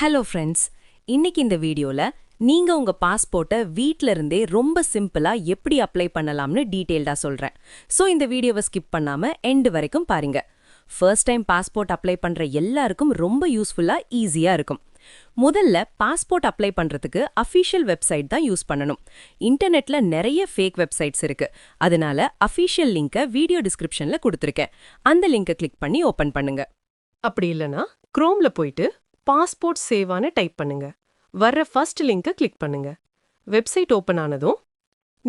Hello friends, இன்னைக்கு இந்த வீடியோல நீங்க உங்க பாஸ்போர்ட்டை வீட்ல இருந்தே ரொம்ப சிம்பிளா எப்படி அப்ளை பண்ணலாம்னு டீடைல்டா சொல்றேன். சோ இந்த வீடியோவை ஸ்கிப் பண்ணாம எண்ட் வரைக்கும் பாருங்க. ஃபர்ஸ்ட் டைம் பாஸ்போர்ட் அப்ளை பண்ற எல்லாருக்கும் ரொம்ப யூஸ்ஃபுல்லா ஈஸியா இருக்கும். முதல்ல பாஸ்போர்ட் அப்ளை பண்றதுக்கு அஃபிஷியல் வெப்சைட் தான் யூஸ் பண்ணணும். இன்டர்நெட்ல நிறைய ஃபேக் வெப்சைட்ஸ் இருக்கு. அதனால அஃபிஷியல் லிங்கை வீடியோ டிஸ்கிரிப்ஷன்ல கொடுத்திருக்கேன். அந்த லிங்கை கிளிக் பண்ணி ஓபன் பண்ணுங்க. அப்படி இல்லனா குரோம்ல போயிட்டு பாஸ்போர்ட் சேவான்னு டைப் பண்ணுங்க. வர்ற ஃபர்ஸ்ட் லிங்கை கிளிக் பண்ணுங்க. வெப்சைட் ஓபன் ஆனதும்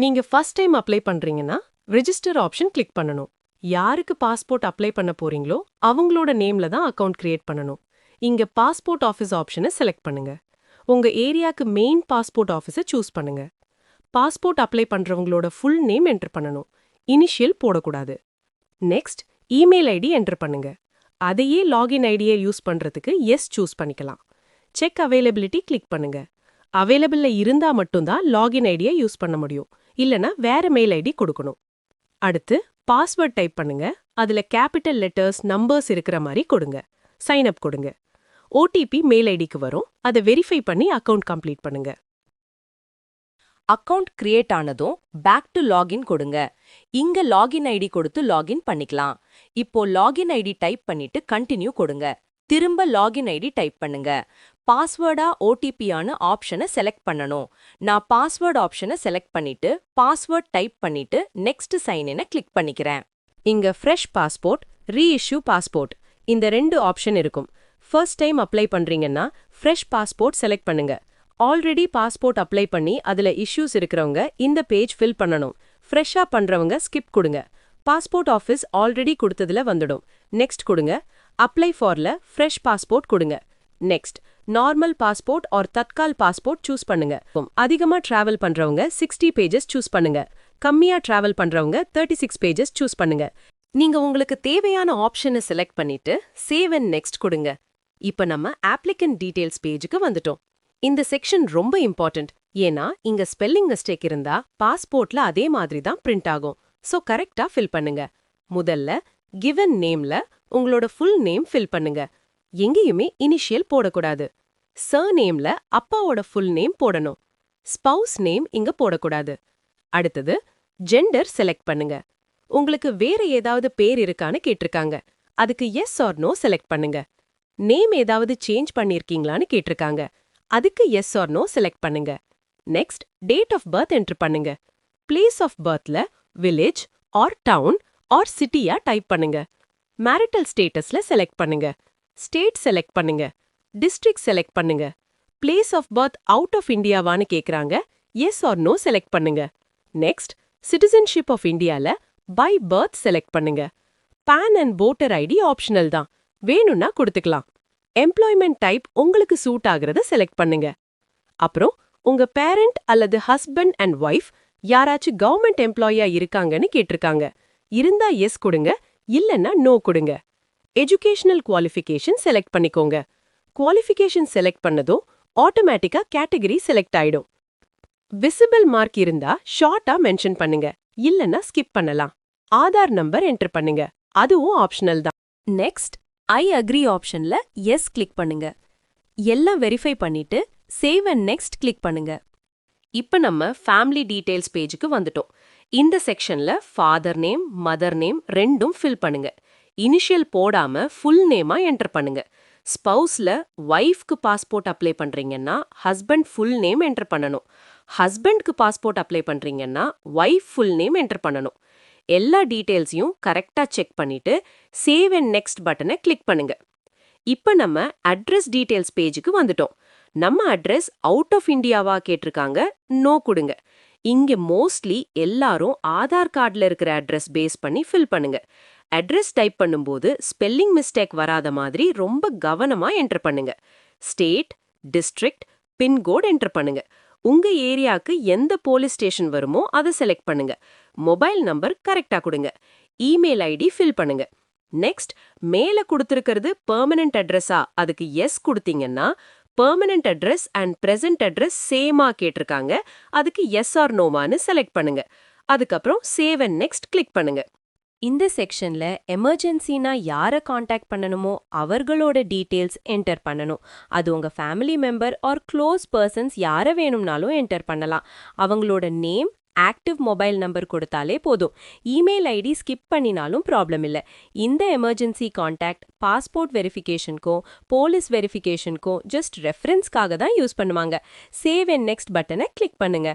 நீங்க ஃபர்ஸ்ட் டைம் அப்ளை பண்றீங்கன்னா ரெஜிஸ்டர் ஆப்ஷன் கிளிக் பண்ணணும். யாருக்கு பாஸ்போர்ட் அப்ளை பண்ண போறீங்களோ அவங்களோட நேம்ல தான் அக்கவுண்ட் கிரியேட் பண்ணணும். இங்க பாஸ்போர்ட் ஆஃபீஸ் ஆப்ஷனை செலக்ட் பண்ணுங்க. உங்க ஏரியாக்கு மெயின் பாஸ்போர்ட் ஆஃபீஸை சூஸ் பண்ணுங்க. பாஸ்போர்ட் அப்ளை பண்றவங்களோட ஃபுல் நேம் என்டர் பண்ணணும். இனிஷியல் போடக்கூடாது. நெக்ஸ்ட் இமெயில் ஐடி என்டர் பண்ணுங்க. அதையே லாகின் ஐடியை யூஸ் பண்றதுக்கு எஸ் சூஸ் பண்ணிக்கலாம். செக் அவைலபிலிட்டி கிளிக் பண்ணுங்க. அவைலபிள்ல இருந்தா மட்டும்தான் லாகின் ஐடியை யூஸ் பண்ண முடியும். இல்லனா வேற மெயில் ஐடி கொடுக்கணும். அடுத்து பாஸ்வேர்ட் டைப் பண்ணுங்க. அதுல கேபிட்டல் லெட்டர்ஸ் நம்பர்ஸ் இருக்கிற மாதிரி கொடுங்க. சைன் அப் கொடுங்க. ஓடிபி மெயில் ஐடிக்கு வரும். அதை வெரிஃபை பண்ணி அக்கவுண்ட் கம்ப்ளீட் பண்ணுங்க. அக்கவுண்ட் கிரியேட் ஆனதும் பேக் டு லாகின் கொடுங்க. இங்க லாகின் ஐடி கொடுத்து லாகின் பண்ணிக்கலாம். இப்போ லாகின் ஐடி டைப் பண்ணிட்டு கண்டினியூ கொடுங்க. திரும்ப லாகின் ஐடி டைப் பண்ணுங்க. பாஸ்வேர்டா ஓடிபியான ஆப்ஷனை செலக்ட் பண்ணணும். நான் பாஸ்வேர்ட் ஆப்ஷனை செலக்ட் பண்ணிட்டு பாஸ்வேர்ட் டைப் பண்ணிட்டு நெக்ஸ்ட் சைன் இனை கிளிக் பண்ணிக்கிறேன். இங்க ஃப்ரெஷ் பாஸ்போர்ட், ரீஇஷ்யூ பாஸ்போர்ட் இந்த 2 ஆப்ஷன் இருக்கும். ஃபர்ஸ்ட் டைம் அப்ளை பண்றீங்கன்னா ஃப்ரெஷ் பாஸ்போர்ட் செலக்ட் பண்ணுங்க. ஆல்ரெடி பாஸ்போர்ட் அப்ளை பண்ணி அதுல இஷ்யூஸ் இருக்கிறவங்க இந்த பேஜ் ஃபில் பண்ணணும். ஃப்ரெஷ்ஷா பண்றவங்க ஸ்கிப் கொடுங்க. பாஸ்போர்ட் ஆஃபீஸ் ஆல்ரெடி கொடுத்ததுல வந்துடும். நெக்ஸ்ட் கொடுங்க. அப்ளை ஃபார்ல ஃப்ரெஷ் பாஸ்போர்ட் கொடுங்க. Next normal passport or Tatkal passport choose பண்ணுங்க. அதிகமா டிராவல் பண்றவங்க 60 பேஜஸ் சூஸ் பண்ணுங்க. கம்மியா டிராவல் பண்றவங்க 36 பேஜஸ் சூஸ் பண்ணுங்க. நீங்க உங்களுக்கு தேவையான ஆப்ஷனை செலக்ட் பண்ணிட்டு சேவ் அண்ட் நெக்ஸ்ட் கொடுங்க. இப்ப நம்ம அப்ளிகன்ட் டீடைல்ஸ் பேஜுக்கு வந்துட்டோம். இந்த செக்ஷன் ரொம்ப இம்பார்ட்டன்ட். ஏன்னா இங்க ஸ்பெல்லிங் மிஸ்டேக் இருந்தா பாஸ்போர்ட்ல அதே மாதிரி தான் பிரிண்ட் ஆகும். சோ கரெக்டா ஃபில் பண்ணுங்க. முதல்ல கிவன் நேம்ல உங்களோட ஃபுல் நேம் ஃபில் பண்ணுங்க. எங்கேயுமே இனிஷியல் போடக்கூடாது. சர்நேம்ல அப்பாவோட ஃபுல் நேம் போடணும். ஸ்பவுஸ் நேம் இங்க போடக்கூடாது. அடுத்தது ஜெண்டர் செலக்ட் பண்ணுங்க. உங்களுக்கு வேற ஏதாவது பேர் இருக்கான்னு கேட்டிருக்காங்க. அதுக்கு எஸ் ஆர் நோ செலக்ட் பண்ணுங்க. நேம் ஏதாவது சேஞ்ச் பண்ணிருக்கீங்களான்னு கேட்டிருக்காங்க. அதுக்கு எஸ் ஆர் நோ செலக்ட் பண்ணுங்க. Next date of birth enter பண்ணுங்க. பிளேஸ் ஆஃப் பர்த்ல வில்லேஜ் ஆர் டவுன் ஆர் சிட்டியா டைப் பண்ணுங்க. மேரிட்டல் ஸ்டேட்டஸ்ல செலக்ட் பண்ணுங்க. ஸ்டேட் செலக்ட் பண்ணுங்க. டிஸ்ட்ரிக்ட் செலக்ட் பண்ணுங்க. Place of birth out of இந்தியாவான்னு கேக்குறாங்க. எஸ் ஆர் நோ செலக்ட் பண்ணுங்க. நெக்ஸ்ட் சிட்டிசன்ஷிப் ஆஃப் இந்தியால பை பர்த் செலக்ட் பண்ணுங்க. PAN and voter ID optional தான். வேணும்னா கொடுத்துக்கலாம். எம்ப்ளாய்மெண்ட் டைப் உங்களுக்கு சூட் ஆகுறத செலக்ட் பண்ணுங்க. அப்புறம் உங்க பேரண்ட் அல்லது ஹஸ்பண்ட் அண்ட் ஒய்ஃப் யாராச்சும் கவர்மெண்ட் எம்ப்ளாயியா இருக்காங்கன்னு கேட்டிருக்காங்க. இருந்தா எஸ் கொடுங்க. இல்லன்னா நோ கொடுங்க. எஜுகேஷனல் குவாலிஃபிகேஷன் செலக்ட் பண்ணிக்கோங்க. குவாலிஃபிகேஷன் செலக்ட் பண்ணதும் ஆட்டோமேட்டிக்கா கேட்டகரி செலக்ட் ஆயிடும். விசிபிள் மார்க் இருந்தா ஷார்ட்டா மென்ஷன் பண்ணுங்க. இல்லன்னா ஸ்கிப் பண்ணலாம். ஆதார் நம்பர் என்டர் பண்ணுங்க. அதுவும் ஆப்ஷனல் தான். நெக்ஸ்ட் ஐ அக்ரி ஆப்ஷன்ல எஸ் கிளிக் பண்ணுங்க. எல்லாம் வெரிஃபை பண்ணிட்டு சேவ் அண்ட் நெக்ஸ்ட் கிளிக் பண்ணுங்க. இப்ப நம்ம ஃபேமிலி டீடைல்ஸ் பேஜுக்கு வந்துட்டோம். இந்த செக்ஷன்ல ஃபாதர் நேம், மதர் நேம் ரெண்டும் ஃபில் பண்ணுங்க. இனிஷியல் போடாம ஃபுல் நேமா என்டர் பண்ணுங்க. ஸ்பவுஸ்ல ஒய்ஃப்க்கு பாஸ்போர்ட் அப்ளை பண்றீங்கன்னா ஹஸ்பண்ட் ஃபுல் நேம் என்டர் பண்ணணும். ஹஸ்பண்ட்க்கு பாஸ்போர்ட் அப்ளை பண்றீங்கன்னா ஒய்ஃப் ஃபுல் நேம் என்டர் பண்ணணும். எல்லா டீடைல்ஸையும் கரெக்டா செக் பண்ணிட்டு சேவ் அண்ட் நெக்ஸ்ட் பட்டனை கிளிக் பண்ணுங்க. இப்ப நம்ம அட்ரஸ் டீடைல்ஸ் பேஜுக்கு வந்துட்டோம். நம்ம அட்ரஸ் அவுட் ஆஃப் இந்தியாவா கேட்டிருக்காங்க. நோ கொடுங்க. இங்க மோஸ்ட்லி எல்லாரும் ஆதார் கார்டுல இருக்கிற அட்ரஸ் பேஸ் பண்ணி ஃபில் பண்ணுங்க. அட்ரஸ் டைப் பண்ணும்போது ஸ்பெல்லிங் மிஸ்டேக் வராத மாதிரி ரொம்ப கவனமா என்டர் பண்ணுங்க. ஸ்டேட், டிஸ்ட்ரிக்ட், பின்கோட் என்டர் பண்ணுங்க. உங்க ஏரியாக்கு எந்த போலீஸ் ஸ்டேஷன் வருமோ அதை செலக்ட் பண்ணுங்க. மொபைல் நம்பர் கரெக்டா கொடுங்க. இமெயில் ஐடி ஃபில் பண்ணுங்க. நெக்ஸ்ட் மேல கொடுத்திருக்கிறது பெர்மனன்ட் அட்ரஸா அதுக்கு எஸ் கொடுத்தீங்கன்னா permanent address and present address சேமா கேட்டிருக்காங்க. அதுக்கு எஸ் ஆர் நோவான்னு செலக்ட் பண்ணுங்க. அதுக்கப்புறம் சேவ் அண்ட் நெக்ஸ்ட் கிளிக் பண்ணுங்க. இந்த செக்ஷன்ல எமர்ஜென்சினா யாரை காண்டாக்ட் பண்ணணுமோ அவர்களோட டீட்டெயில்ஸ் என்டர் பண்ணணும். அது உங்க family member or close persons யாரை வேணும்னாலும் என்டர் பண்ணலாம். அவங்களோட நேம், ஆக்டிவ் மொபைல் நம்பர் கொடுத்தாலே போதும். இமெயில் ஐடி ஸ்கிப் பண்ணினாலும் ப்ராப்ளம் இல்லை. இந்த எமர்ஜென்சி காண்டாக்ட் பாஸ்போர்ட் வெரிஃபிகேஷனுக்கும் போலீஸ் வெரிஃபிகேஷனுக்கும் ஜஸ்ட் ரெஃபரன்ஸ்க்காக தான் யூஸ் பண்ணுவாங்க. சேவ் அண்ட் நெக்ஸ்ட் பட்டனை கிளிக் பண்ணுங்க.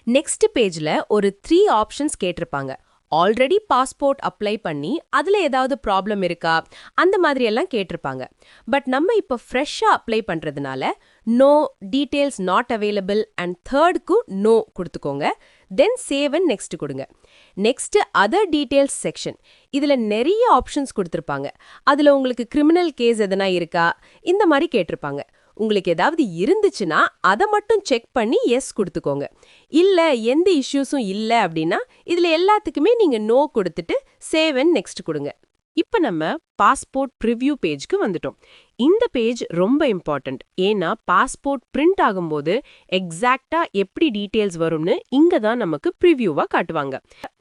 நெக்ஸ்ட் பேஜ்ல ஒரு 3 ஆப்ஷன்ஸ் கேட்டிருப்பாங்க. ஆல்ரெடி பாஸ்போர்ட் அப்ளை பண்ணி அதுல ஏதாவது ப்ராப்ளம் இருக்கா அந்த மாதிரி எல்லாம் கேட்டிருப்பாங்க. பட் நம்ம இப்ப ஃப்ரெஷ்ஷா அப்ளை பண்றதுனால no, details not available and தேர்டுக்கு நோ கொடுத்துக்கோங்க. தென் சேவ் அண்ட் நெக்ஸ்ட் கொடுங்க. Next other details section. இதுல நிறைய ஆப்ஷன்ஸ் கொடுத்திருப்பாங்க. அதுல உங்களுக்கு கிரிமினல் கேஸ் எதனா இருக்கா இந்த மாதிரி கேட்டிருப்பாங்க. உங்களுக்கு ஏதாவது இருந்துச்சுன்னா அதை மட்டும் செக் பண்ணி எஸ் கொடுத்துக்கோங்க. இல்ல எந்த இஷ்யூஸும் இல்ல அப்படின்னா இதுல எல்லாத்துக்குமே நீங்க நோ கொடுத்துட்டு சேவ் அண்ட் நெக்ஸ்ட் கொடுங்க. இப்ப நம்ம பாஸ்போர்ட் ப்ரிவ்யூ பேஜ்க்கு வந்துட்டோம். இந்த பேஜ் ரொம்ப இம்பார்ட்டன்ட். ஏன்னா பாஸ்போர்ட் பிரிண்ட் ஆகும்போது எக்ஸாக்டா எப்படி டீடைல்ஸ் வரும்னு இங்க தான் நமக்கு ப்ரிவ்யூவா காட்டுவாங்க.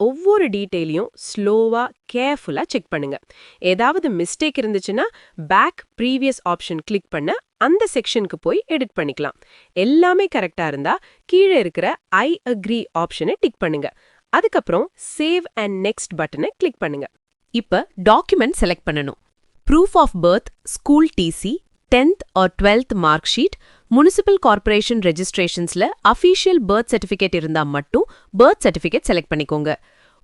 ஒவ்வொரு டீடைலையும் ஸ்லோவா கேர்ஃபுல்லா செக் பண்ணுங்க. ஏதாவது மிஸ்டேக் இருந்துச்சுன்னா பேக் ப்ரீவியஸ் ஆப்ஷன் கிளிக் பண்ண அந்த செக்ஷனுக்கு போய் எடிட் பண்ணிக்கலாம். எல்லாமே கரெக்டா இருந்தா கீழே இருக்கிற ஐ அக்ரி ஆப்ஷனை டிக் பண்ணுங்க. அதுக்கப்புறம் சேவ் அண்ட் நெக்ஸ்ட் பட்டனை கிளிக் பண்ணுங்க. இப்ப டாக்குமெண்ட் செலக்ட் பண்ணணும். Proof of birth, school TC, 10th or 12th mark sheet, municipal corporation ரெஜிஸ்ட்ரேஷன்ஸ்ல அஃபீஷியல் பர்த் சர்டிஃபிகேட் இருந்தா மட்டும் பர்த் சர்டிஃபிகேட் செலக்ட் பண்ணிக்கோங்க.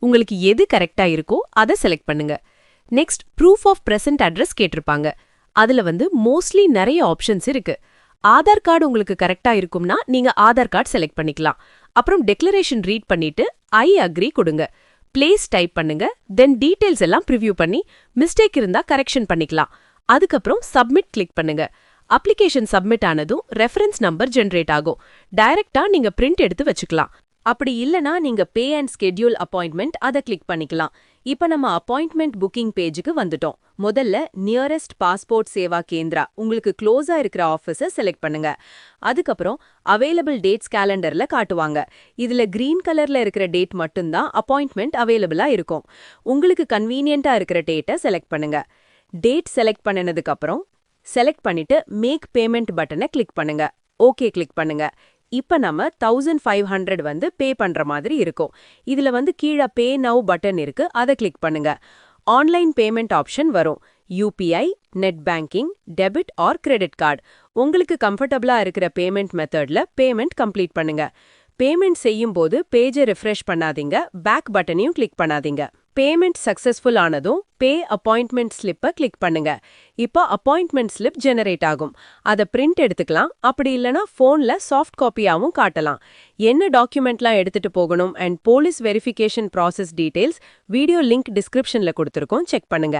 உங்களுக்கு எது கரெக்டா இருக்கோ அதை செலக்ட் பண்ணுங்க. Next proof of present address கேட்டிருப்பாங்க. அதுல மோஸ்ட்லி நிறைய ஆப்ஷன்ஸ் இருக்கு. ஆதார் கார்டு உங்களுக்கு கரெக்டா இருக்கும்னா நீங்க ஆதார் கார்டு செலக்ட் பண்ணிக்கலாம். அப்புறம் டெக்ளரேஷன் ரீட் பண்ணிட்டு ஐ அக்ரி கொடுங்க. பிளேஸ் டைப் பண்ணுங்க. தென் டீடைல்ஸ் எல்லாம் ப்ரிவ்யூ பண்ணி மிஸ்டேக் இருந்தா கரெக்ஷன் பண்ணிக்கலாம். அதுக்கப்புறம் சப்மிட் கிளிக் பண்ணுங்க. அப்ளிகேஷன் சப்மிட் ஆனதும் ரெஃபரன்ஸ் நம்பர் ஜெனரேட் ஆகும். டைரக்டா நீங்க பிரிண்ட் எடுத்து வச்சுக்கலாம். அப்படி இல்லனா நீங்க பே அண்ட் ஸ்கெட்யூல் அப்பாயின்மெண்ட் அதை கிளிக் பண்ணிக்கலாம். இப்ப நம்ம அப்பாயின்மெண்ட் புக்கிங் பேஜுக்கு வந்துட்டோம். முதல்ல நியரஸ்ட் பாஸ்போர்ட் சேவா கேந்திரா உங்களுக்கு க்ளோஸா இருக்கிற ஆஃபீஸை செலக்ட் பண்ணுங்க. அதுக்கப்புறம் அவைலபிள் டேட்ஸ் கேலண்டர்ல காட்டுவாங்க. இதுல கிரீன் கலர்ல இருக்கிற டேட் மட்டும்தான் அப்பாயின்மெண்ட் அவைலபிளா இருக்கும். உங்களுக்கு கன்வீனியன்ட்டா இருக்கிற டேட்டை செலக்ட் பண்ணுங்க. டேட் செலக்ட் பண்ணினதுக்கு அப்புறம் செலக்ட் பண்ணிட்டு மேக் பேமெண்ட் பட்டனை கிளிக் பண்ணுங்க. ஓகே கிளிக் பண்ணுங்க. இப்ப நம்ம 1500 பே பண்ற மாதிரி இருக்கும். இதுல கீழே பே நவ் பட்டன் இருக்கு, அதை கிளிக் பண்ணுங்க. ஆன்லைன் பேமெண்ட் ஆப்ஷன் வரும். UPI, net banking, debit or credit card உங்களுக்கு கம்ஃபர்டபுளா இருக்கிற பேமெண்ட் மெத்தட்ல பேமெண்ட் கம்ப்ளீட் பண்ணுங்க. பேமெண்ட் செய்யும் போது பேஜை ரிஃப்ரெஷ் பண்ணாதீங்க, பேக் பட்டனையும் கிளிக் பண்ணாதீங்க. பேமெண்ட் சக்சஸ்ஃபுல் ஆனதும் பே அப்பாயின்மெண்ட் ஸ்லிப்பை கிளிக் பண்ணுங்க. இப்போ அப்பாயின்மெண்ட் ஸ்லிப் ஜெனரேட் ஆகும். அதை பிரிண்ட் எடுத்துக்கலாம். அப்படி இல்லனா ஃபோன்ல சாஃப்ட் காப்பியாவும் காட்டலாம். என்ன டாக்குமெண்ட்லாம் எடுத்துட்டு போகணும் and police verification process details video link டிஸ்கிரிப்ஷன்ல கொடுத்துருக்கோம், செக் பண்ணுங்க.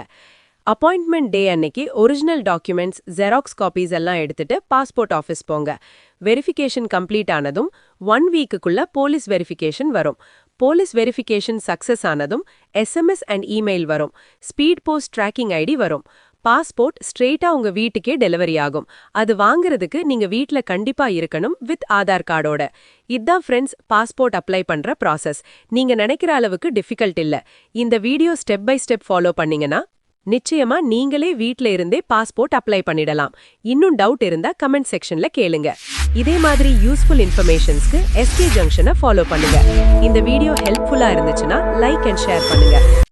அப்பாயின்மெண்ட் டே அன்னைக்கு ஒரிஜினல் டாக்குமெண்ட்ஸ், ஜெராக்ஸ் காப்பீஸ் எல்லாம் எடுத்துட்டு பாஸ்போர்ட் ஆஃபீஸ் போங்க. வெரிஃபிகேஷன் கம்ப்ளீட் ஆனதும் 1 வீக்குக்குள்ள போலீஸ் வெரிஃபிகேஷன் வரும். போலீஸ் வெரிஃபிகேஷன் சக்சஸ் ஆனதும் எஸ்எம்எஸ் அண்ட் இமெயில் வரும். ஸ்பீட் போஸ்ட் ட்ராக்கிங் ஐடி வரும். பாஸ்போர்ட் ஸ்ட்ரெயிட்டா உங்க வீட்டுக்கே டெலிவரி ஆகும். அது வாங்குறதுக்கு நீங்க வீட்ல கண்டிப்பா இருக்கணும் வித் ஆதார் கார்டோட. இதான் ஃப்ரெண்ட்ஸ் பாஸ்போர்ட் அப்ளை பண்ற ப்ராசஸ். நீங்க நினைக்கிற அளவுக்கு டிஃபிகல்ட் இல்ல. இந்த video step by step follow பண்ணீங்கன்னா நிச்சயமா நீங்களே வீட்ல இருந்தே பாஸ்போர்ட் அப்ளை பண்ணிடலாம். இன்னும் டவுட் இருந்தா கமெண்ட் செக்ஷன்ல கேளுங்க. இதே மாதிரி யூஸ்ஃபுல் இன்ஃபர்மேஷன்ஸ்க்கு SK ஜங்ஷனை ஃபாலோ பண்ணுங்க. இந்த வீடியோ ஹெல்ப்ஃபுல்லா இருந்துச்சுன்னா லைக் அண்ட் ஷேர் பண்ணுங்க.